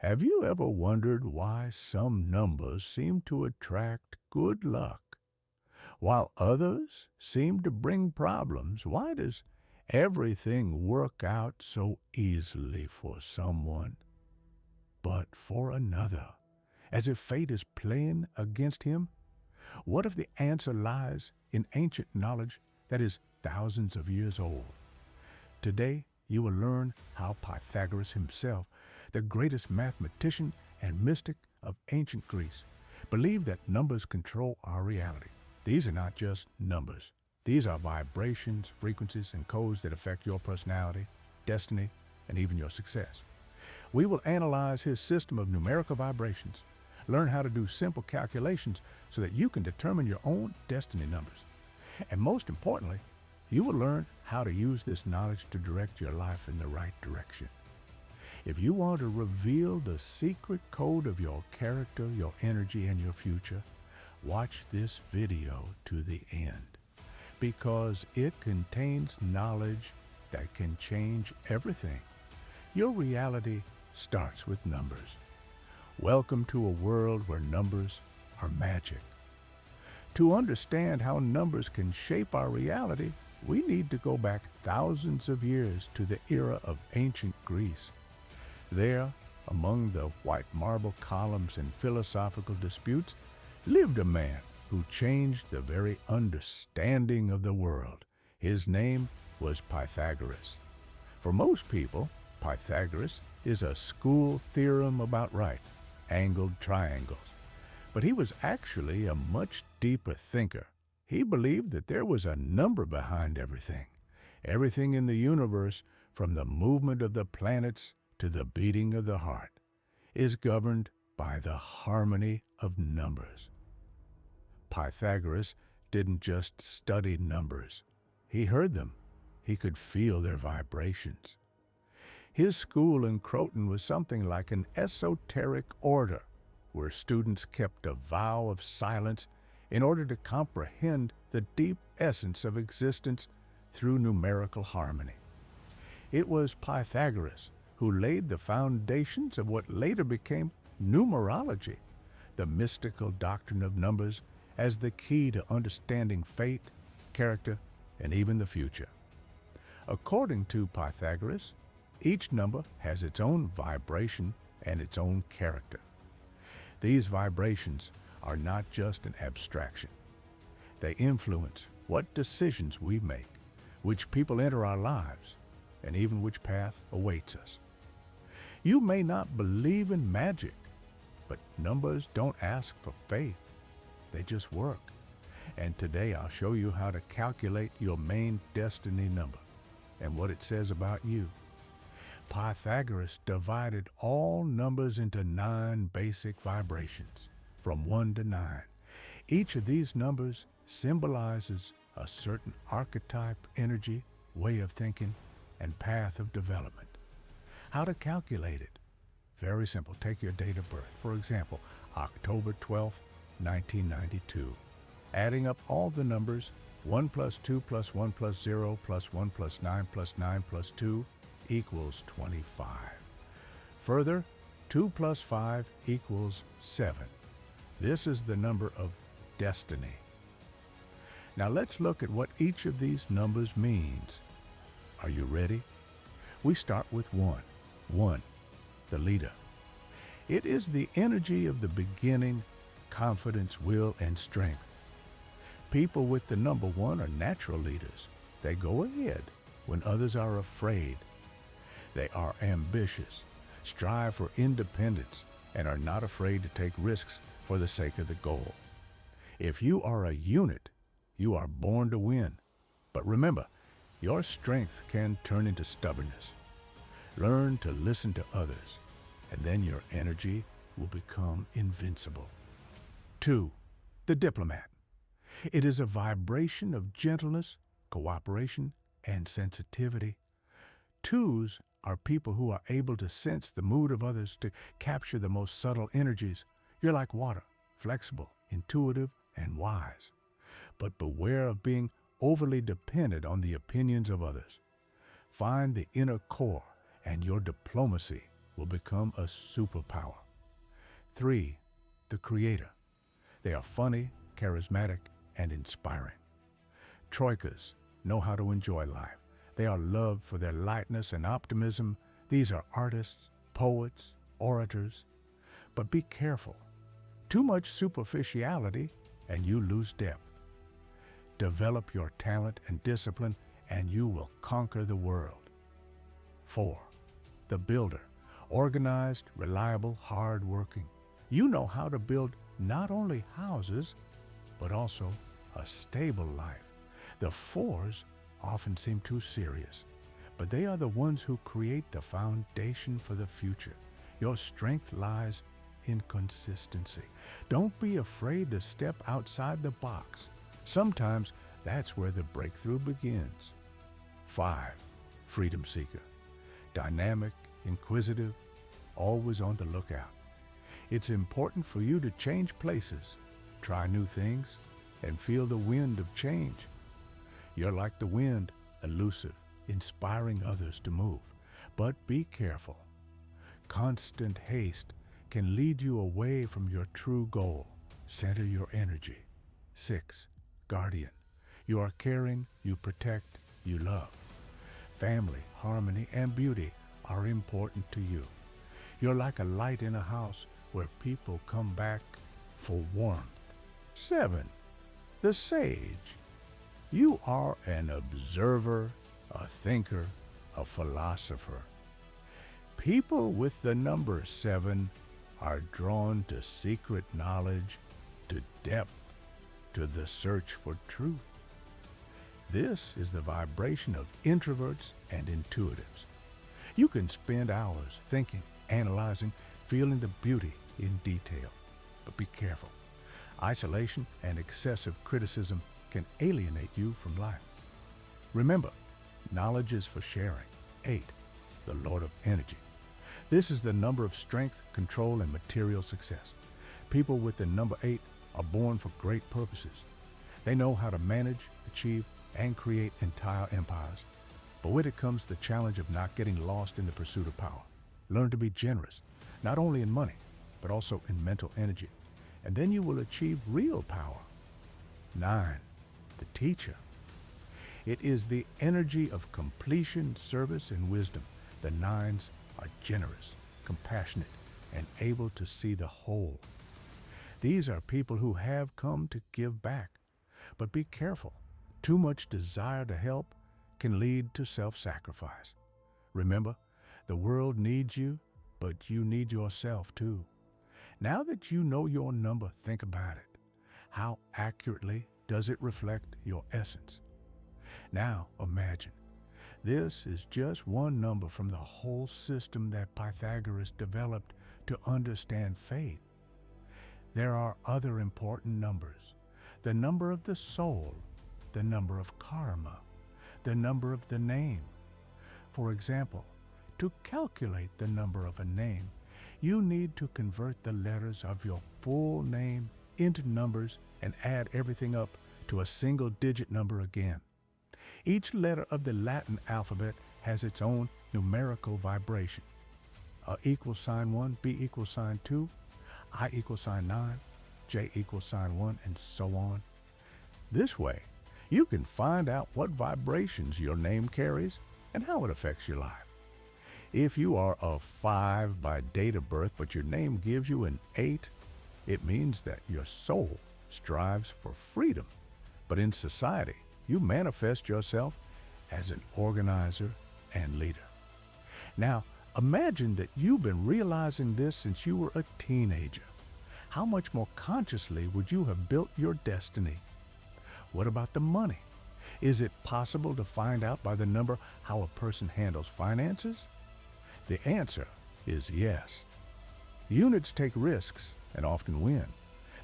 Have you ever wondered why some numbers seem to attract good luck, while others seem to bring problems? Why does everything work out so easily for someone, but for another, as if fate is playing against him? What if the answer lies in ancient knowledge that is thousands of years old? Today, you will learn how Pythagoras himself, the greatest mathematician and mystic of ancient Greece, believed that numbers control our reality. These are not just numbers. These are vibrations, frequencies, and codes that affect your personality, destiny, and even your success. We will analyze his system of numerical vibrations, learn how to do simple calculations so that you can determine your own destiny numbers. And most importantly, you will learn how to use this knowledge to direct your life in the right direction. If you want to reveal the secret code of your character, your energy, and your future, watch this video to the end, because it contains knowledge that can change everything. Your reality starts with numbers. Welcome to a world where numbers are magic. To understand how numbers can shape our reality, we need to go back thousands of years to the era of ancient Greece. There, among the white marble columns and philosophical disputes, lived a man who changed the very understanding of the world. His name was Pythagoras. For most people, Pythagoras is a school theorem about right-angled triangles. But he was actually a much deeper thinker. He believed that there was a number behind everything. Everything in the universe, from the movement of the planets to the beating of the heart, is governed by the harmony of numbers. Pythagoras didn't just study numbers. He heard them. He could feel their vibrations. His school in Croton was something like an esoteric order, where students kept a vow of silence in order to comprehend the deep essence of existence through numerical harmony. It was Pythagoras who laid the foundations of what later became numerology, the mystical doctrine of numbers as the key to understanding fate, character, and even the future. According to Pythagoras, each number has its own vibration and its own character. These vibrations are not just an abstraction. They influence what decisions we make, which people enter our lives, and even which path awaits us. You may not believe in magic, but numbers don't ask for faith. They just work. And today I'll show you how to calculate your main destiny number and what it says about you. Pythagoras divided all numbers into 9 basic vibrations, from 1 to 9. Each of these numbers symbolizes a certain archetype, energy, way of thinking, and path of development. How to calculate it? Very simple. Take your date of birth. For example, October 12th, 1992. Adding up all the numbers, 1 plus 2 plus 1 plus 0 plus 1 plus 9 plus 9 plus 2 equals 25. Further, 2 plus 5 equals 7. This is the number of destiny. Now let's look at what each of these numbers means. Are you ready? We start with 1. 1, the leader. It is the energy of the beginning, confidence, will, and strength. People with the number 1 are natural leaders. They go ahead when others are afraid. They are ambitious, strive for independence, and are not afraid to take risks for the sake of the goal. If you are a unit, you are born to win. But remember, your strength can turn into stubbornness. Learn to listen to others, and then your energy will become invincible. 2, the diplomat. It is a vibration of gentleness, cooperation, and sensitivity. 2s are people who are able to sense the mood of others, to capture the most subtle energies. You're like water, flexible, intuitive, and wise. But beware of being overly dependent on the opinions of others. Find the inner core, and your diplomacy will become a superpower. 3, the creator. They are funny, charismatic, and inspiring. Troikas know how to enjoy life. They are loved for their lightness and optimism. These are artists, poets, orators. But be careful. Too much superficiality and you lose depth. Develop your talent and discipline and you will conquer the world. 4, the builder. Organized, reliable, hardworking. You know how to build not only houses, but also a stable life. The 4s often seem too serious, but they are the ones who create the foundation for the future. Your strength lies in consistency. Don't be afraid to step outside the box. Sometimes that's where the breakthrough begins. 5, freedom seeker. Dynamic, inquisitive, always on the lookout. It's important for you to change places, try new things, and feel the wind of change. You're like the wind, elusive, inspiring others to move. But be careful. Constant haste can lead you away from your true goal. Center your energy. 6, guardian. You are caring, you protect, you love. Family, harmony, and beauty are important to you. You're like a light in a house where people come back for warmth. 7, the sage. You are an observer, a thinker, a philosopher. People with the number 7 are drawn to secret knowledge, to depth, to the search for truth. This is the vibration of introverts and intuitives. You can spend hours thinking, analyzing, feeling the beauty in detail. But be careful. Isolation and excessive criticism can alienate you from life. Remember, knowledge is for sharing. 8, the Lord of energy. This is the number of strength, control, and material success. People with the number 8 are born for great purposes. They know how to manage, achieve, and create entire empires. But with it comes the challenge of not getting lost in the pursuit of power. Learn to be generous, not only in money, but also in mental energy. And then you will achieve real power. 9, the teacher. It is the energy of completion, service, and wisdom. The 9s are generous, compassionate, and able to see the whole. These are people who have come to give back. But be careful. Too much desire to help can lead to self-sacrifice. Remember, the world needs you, but you need yourself too. Now that you know your number, think about it. How accurately does it reflect your essence? Now imagine, this is just one number from the whole system that Pythagoras developed to understand fate. There are other important numbers. The number of the soul, the number of karma, the number of the name. For example, to calculate the number of a name, you need to convert the letters of your full name into numbers and add everything up to a single-digit number again. Each letter of the Latin alphabet has its own numerical vibration. A equals sign 1, B equals sign 2, I equals sign 9, J equals sign 1, and so on. This way, you can find out what vibrations your name carries and how it affects your life. If you are a 5 by date of birth, but your name gives you an 8, it means that your soul strives for freedom. But in society, you manifest yourself as an organizer and leader. Now, imagine that you've been realizing this since you were a teenager. How much more consciously would you have built your destiny? What about the money? Is it possible to find out by the number how a person handles finances? The answer is yes. Units take risks and often win.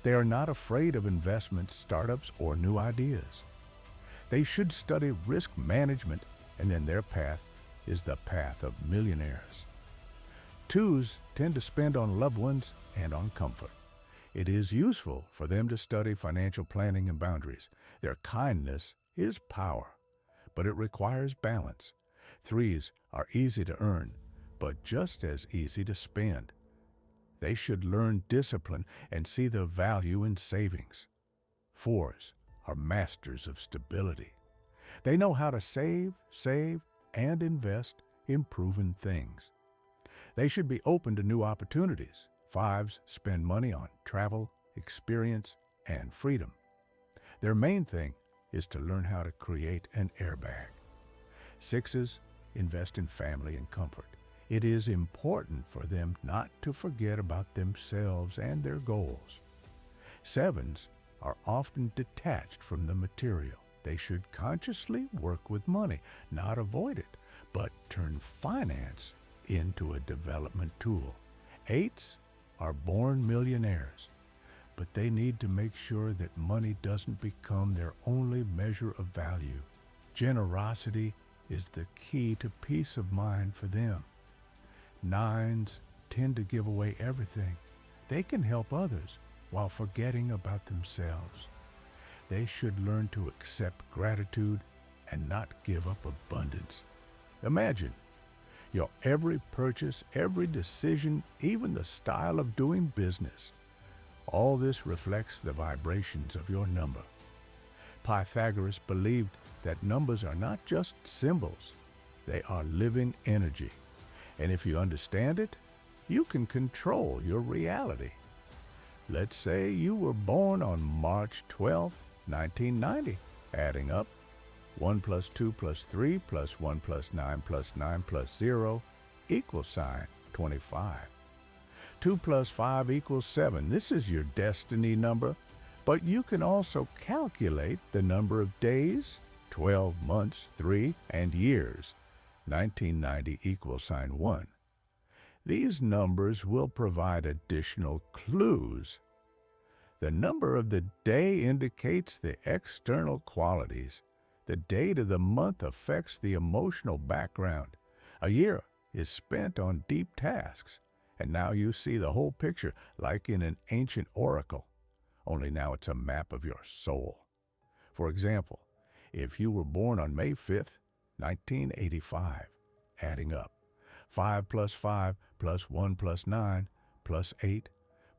They are not afraid of investments, startups, or new ideas. They should study risk management, and then their path is the path of millionaires. 2s tend to spend on loved ones and on comfort. It is useful for them to study financial planning and boundaries. Their kindness is power, but it requires balance. 3s are easy to earn, but just as easy to spend. They should learn discipline and see the value in savings. 4s are masters of stability. They know how to save, and invest in proven things. They should be open to new opportunities. 5s spend money on travel, experience, and freedom. Their main thing is to learn how to create an airbag. 6s invest in family and comfort. It is important for them not to forget about themselves and their goals. 7s are often detached from the material. They should consciously work with money, not avoid it, but turn finance into a development tool. 8s are born millionaires, but they need to make sure that money doesn't become their only measure of value. Generosity is the key to peace of mind for them. 9s tend to give away everything. They can help others while forgetting about themselves. They should learn to accept gratitude and not give up abundance. Imagine your every purchase, every decision, even the style of doing business. All this reflects the vibrations of your number. Pythagoras believed that numbers are not just symbols, they are living energy. And if you understand it, you can control your reality. Let's say you were born on March 12, 1990, adding up 1 plus 2 plus 3 plus 1 plus 9 plus 9 plus 0 equals 25. 2 plus 5 equals 7. This is your destiny number, but you can also calculate the number of days, 12 months, 3, and years. 1990 equals 1. These numbers will provide additional clues. The number of the day indicates the external qualities. The date of the month affects the emotional background. A year is spent on deep tasks, and now you see the whole picture like in an ancient oracle, only now it's a map of your soul. For example, if you were born on May 5th, 1985, adding up 5 plus 5 plus 1 plus 9 plus 8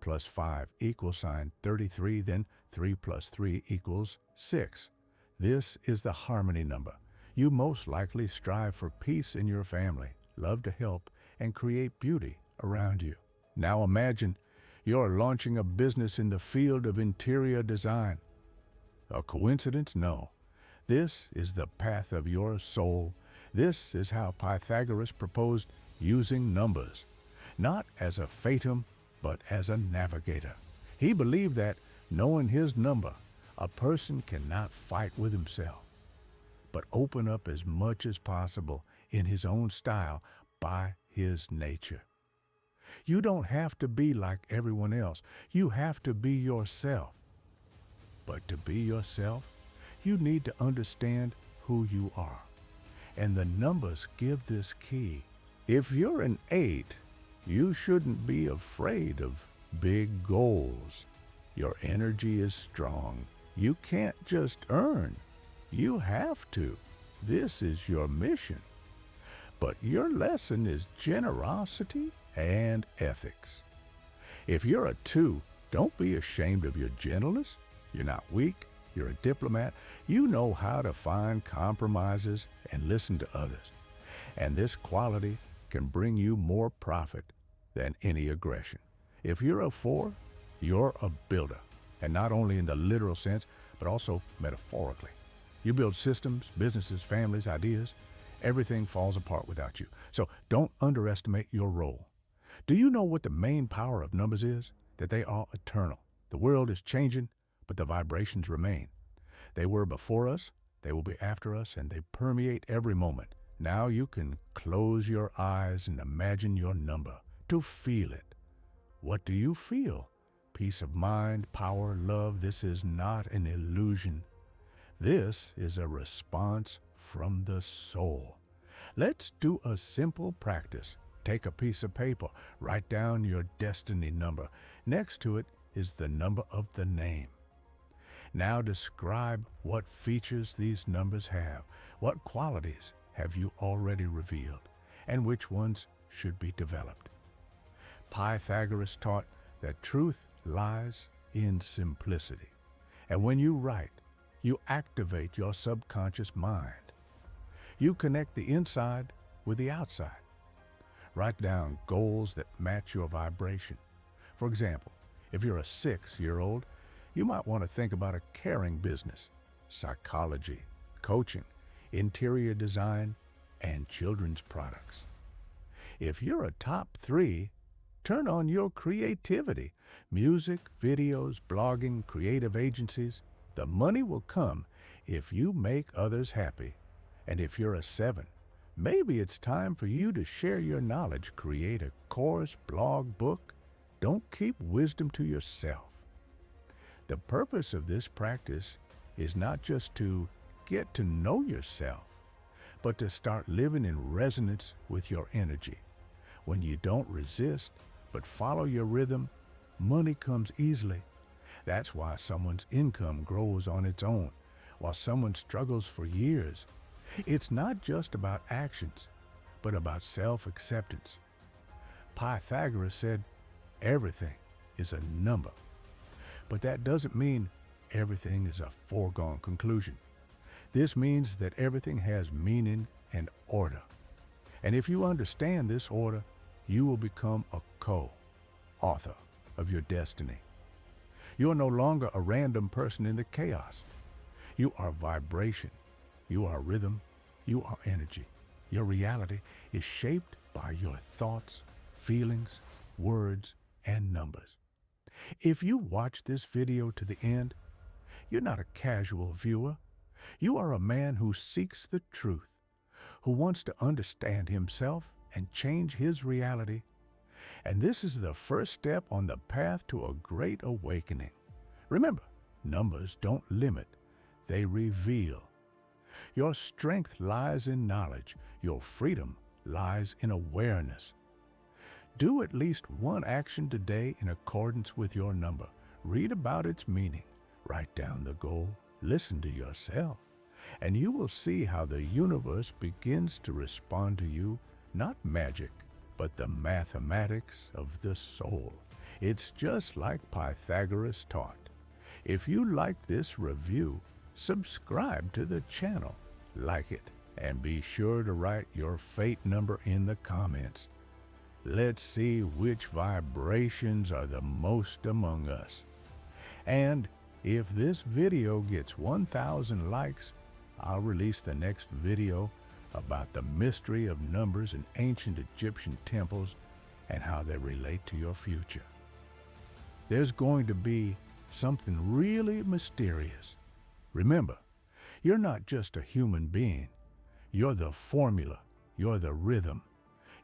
plus 5 equals 33, then 3 plus 3 equals 6. This is the harmony number. You most likely strive for peace in your family, love to help, and create beauty around you. Now imagine you're launching a business in the field of interior design. A coincidence? No. This is the path of your soul. This is how Pythagoras proposed using numbers, not as a fatum, but as a navigator. He believed that, knowing his number, a person cannot fight with himself, but open up as much as possible in his own style by his nature. You don't have to be like everyone else. You have to be yourself. But to be yourself, you need to understand who you are. And the numbers give this key. If you're an 8, you shouldn't be afraid of big goals. Your energy is strong. You can't just earn. You have to. This is your mission. But your lesson is generosity and ethics. If you're a 2, don't be ashamed of your gentleness. You're not weak. You're a diplomat. You know how to find compromises and listen to others. And this quality can bring you more profit than any aggression. If you're a 4, you're a builder. And not only in the literal sense, but also metaphorically. You build systems, businesses, families, ideas. Everything falls apart without you. So don't underestimate your role. Do you know what the main power of numbers is? That they are eternal. The world is changing, but the vibrations remain. They were before us, they will be after us, and they permeate every moment. Now you can close your eyes and imagine your number, to feel it. What do you feel? Peace of mind, power, love. This is not an illusion. This is a response from the soul. Let's do a simple practice. Take a piece of paper, write down your destiny number. Next to it is the number of the name. Now describe what features these numbers have. What qualities have you already revealed? And which ones should be developed. Pythagoras taught that truth lies in simplicity. And when you write, you activate your subconscious mind. You connect the inside with the outside. Write down goals that match your vibration. For example, if you're a 6-year-old, you might want to think about a caring business, psychology, coaching, interior design, and children's products. If you're a top 3, turn on your creativity. Music, videos, blogging, creative agencies. The money will come if you make others happy. And if you're a 7, maybe it's time for you to share your knowledge, create a course, blog, book. Don't keep wisdom to yourself. The purpose of this practice is not just to get to know yourself, but to start living in resonance with your energy. When you don't resist, but follow your rhythm, money comes easily. That's why someone's income grows on its own, while someone struggles for years. It's not just about actions, but about self-acceptance. Pythagoras said, everything is a number. But that doesn't mean everything is a foregone conclusion. This means that everything has meaning and order. And if you understand this order, you will become a co-author of your destiny. You are no longer a random person in the chaos. You are vibration. You are rhythm. You are energy. Your reality is shaped by your thoughts, feelings, words, and numbers. If you watch this video to the end, you're not a casual viewer. You are a man who seeks the truth, who wants to understand himself and change his reality. And this is the first step on the path to a great awakening. Remember, numbers don't limit, they reveal. Your strength lies in knowledge. Your freedom lies in awareness. Do at least one action today in accordance with your number. Read about its meaning. Write down the goal. Listen to yourself. And you will see how the universe begins to respond to you, not magic, but the mathematics of the soul. It's just like Pythagoras taught. If you like this review, subscribe to the channel, like it, and be sure to write your fate number in the comments. Let's see which vibrations are the most among us. And if this video gets 1,000 likes, I'll release the next video about the mystery of numbers in ancient Egyptian temples and how they relate to your future. There's going to be something really mysterious. Remember, you're not just a human being. You're the formula. You're the rhythm.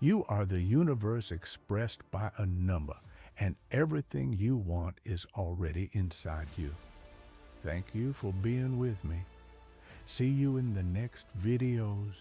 You are the universe expressed by a number, and everything you want is already inside you. Thank you for being with me. See you in the next videos.